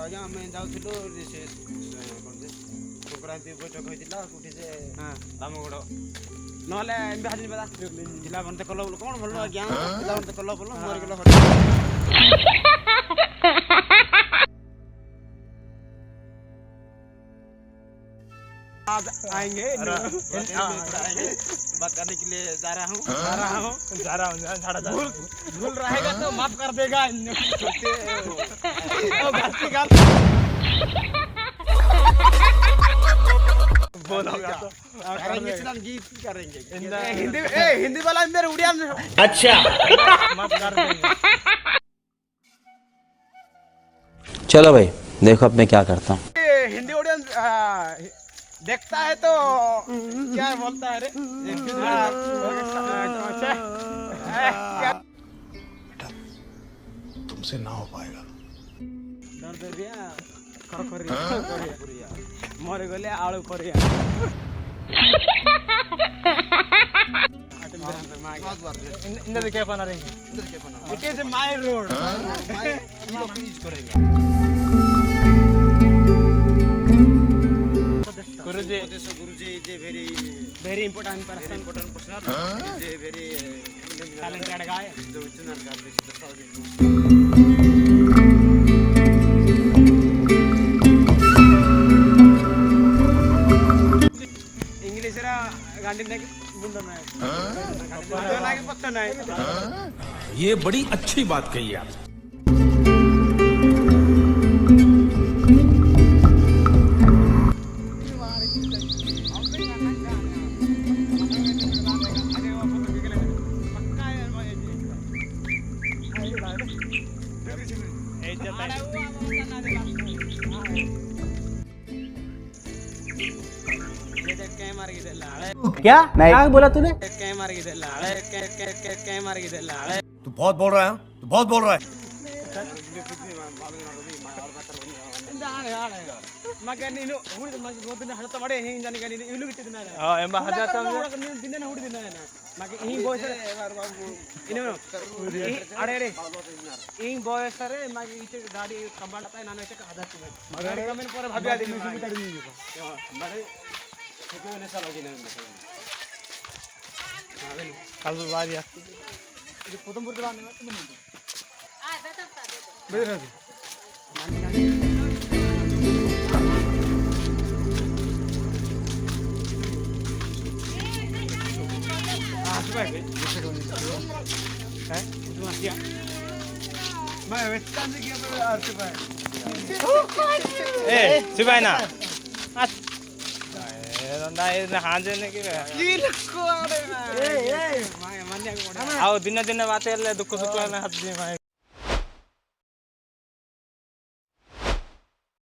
ଆଜ୍ଞା ଆମେ ଯାଉଥିଲୁ ସେ କ'ଣ ଯେ ସଂକ୍ରାନ୍ତି ବୈଠକ ହେଇଥିଲା କୋଉଠି ଯେ ରାମଗଡ଼ ନହେଲେ ଏମିତି ହାଜିର ପରା ପିଲାମାନେ କଲ ବୋଲ କ'ଣ ଭଲ ଆଜ୍ଞା ପିଲାମାନେ କଲ ବୋଲ ମରିଗଲ आएंगे बात करने के लिए जा रहा हूँ भूल रहेगा तो माफ कर देगा गीत करेंगे हिंदी वाला मेरे उड़िया में अच्छा माफ कर देंगे। चलो भाई देखो अब मैं क्या करता हूँ। हिंदी ऑडियंस देखता है तो क्या बोलता है रे तुमसे ना हो पाएगा। मरे गले आलू करिया it is my road Guruji is a very important person, is a very talented guy. English ra gandhi naki bunda nahi. Naki patta nahi. ये बड़ी अच्छी बात कही आप। क्या क्या बोला तूने? तू बहुत बोल रहा है, तू बहुत बोल रहा है। सिपाही ना दिन दिन बात दुख सुख